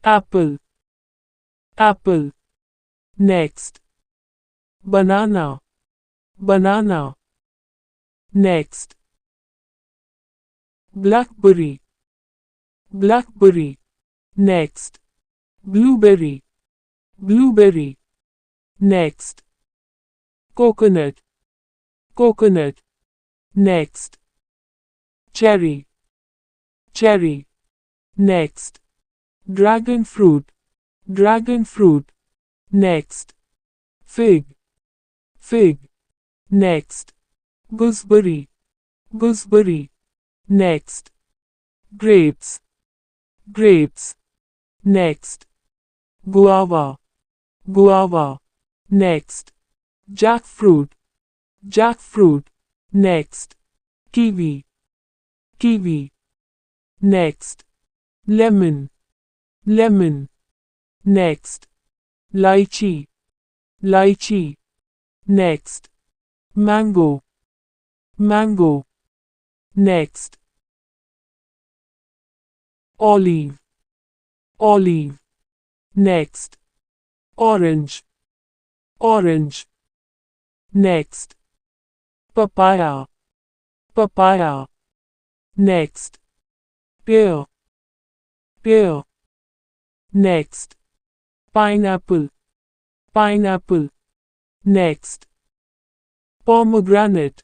apple, apple. Next, banana, banana. Next, blackberry, blackberry. Next, blueberry, blueberry. Next, coconut, coconut. Next, cherry, cherry. Next, dragon fruit, dragon fruit. Next, fig, fig. Next, gooseberry, gooseberry. Next, grapes, grapes. Next, guava, guava. Next, jackfruit, jackfruit. Next, kiwi, kiwi. Next, lemon, lemon. Next, lychee, lychee. Next, mango, mango. Next, olive, olive. Next, orange, orange. Next, papaya, papaya. Next, pear, pear. Next, pineapple, pineapple. Next, pomegranate,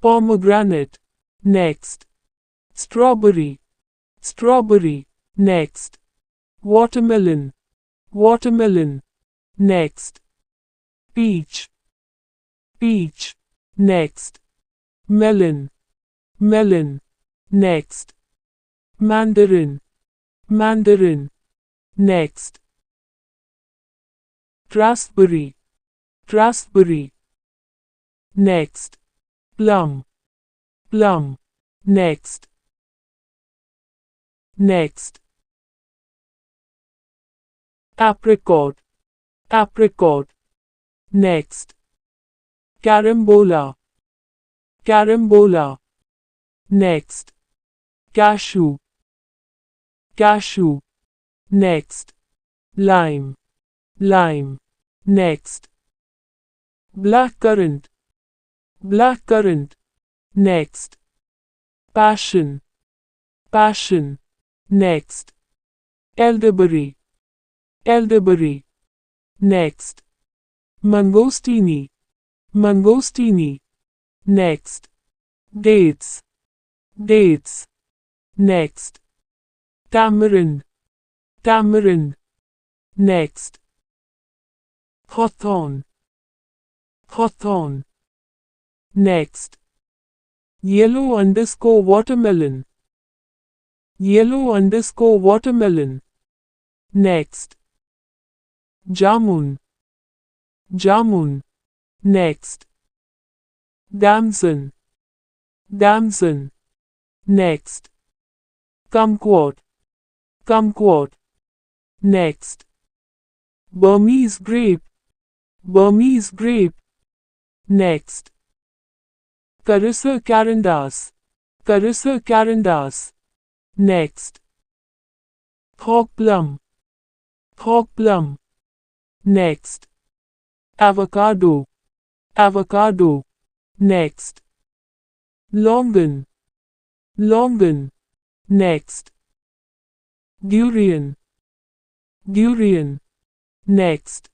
pomegranate. Next, strawberry, strawberry. Next, watermelon, watermelon. Next, peach, peach. Next, melon, melon. Next, mandarin, mandarin. Next, raspberry, raspberry. Next, plum, plum. Next, next, apricot, apricot. Next, carambola, carambola. Next, cashew, cashew. Next, lime, lime. Next, blackcurrant, blackcurrant. Next, passion, passion. Next, elderberry, elderberry. Next, mangostini, mangostini. Next, dates, dates. Next, tamarind, tamarind. Next, hawthorn, hawthorn. Next, yellow underscore watermelon, yellow underscore watermelon. Next, jamun, jamun. Next, damson, damson. Next, kumquat, kumquat. Next, Burmese grape, Burmese grape. Next, Carissa carandas, Carissa carandas. Next, hog plum, hog plum. Next, avocado, avocado. Next, longan, longan. Next, durian, durian. Next,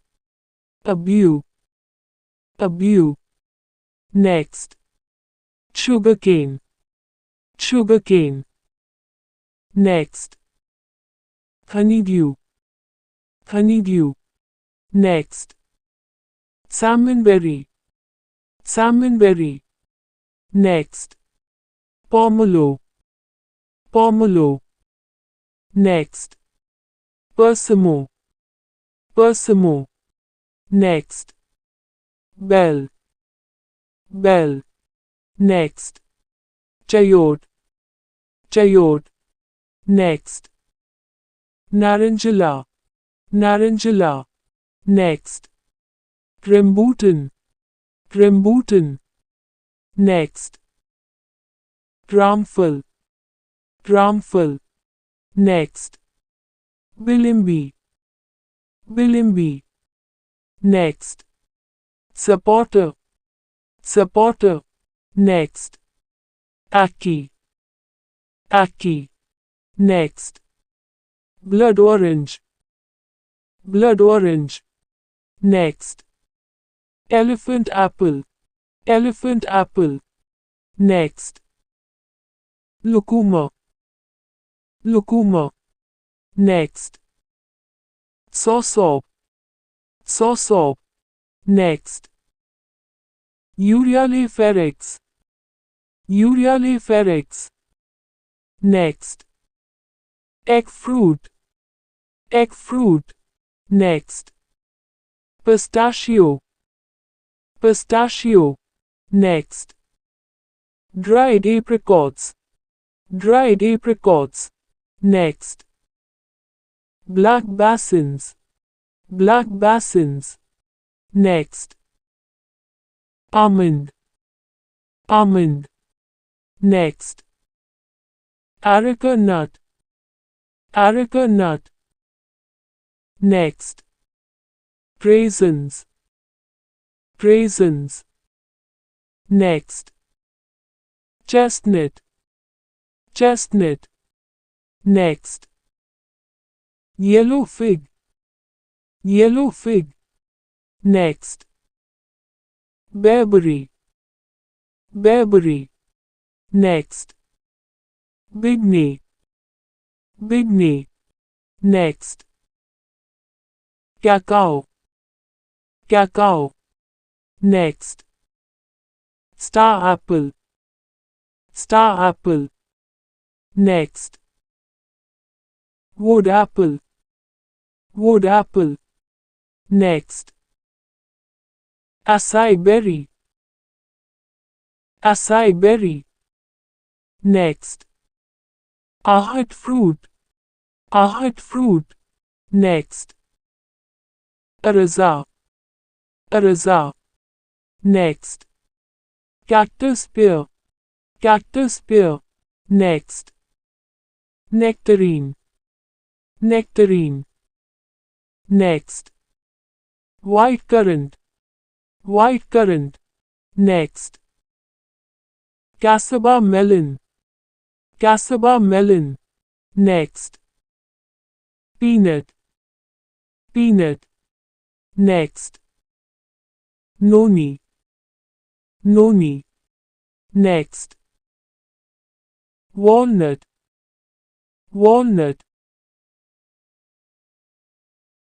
abu, abu. Next, sugarcane, sugarcane. Next, honeydew, honeydew. Next, salmonberry, salmonberry. Next, pomelo, pomelo. Next, persimmon, persimmon. Next, bell, bell. Next, chayote, chayote. Next, naranjula, naranjula. Next, rambutan, rambutan. Next, ramphel, ramphel. Next, Bilimbi, bilimbi. Next. Supporter, supporter. Next. Aki, aki. Next. Blood orange, blood orange. Next. Elephant apple, elephant apple. Next. Lucuma, lucuma. Next. Sawsop, sawsop. Next. Urealiferex, urealiferex. Next. Egg fruit, egg fruit. Next. Pistachio, pistachio. Next. Dried apricots, dried apricots. Next. Black basins, black basins. Next. Almond, almond. Next. Areca nut, areca nut. Next. Raisins, raisins. Next. Chestnut, chestnut. Next. Yellow fig, yellow fig. Next. Barberry, barberry. Next. Bigney, bigney. Next. Cacao, cacao. Next. Star apple, star apple. Next. Wood apple, wood apple. Next. Acai berry, acai berry. Next. Ahut fruit, ahut fruit. Next. Araza, araza. Next. Cactus pear, cactus pear. Next. Nectarine, nectarine. Next. White currant, white currant. Next. Casaba melon, casaba melon. Next. Peanut, peanut. Next. Noni, noni. Next. Walnut, walnut.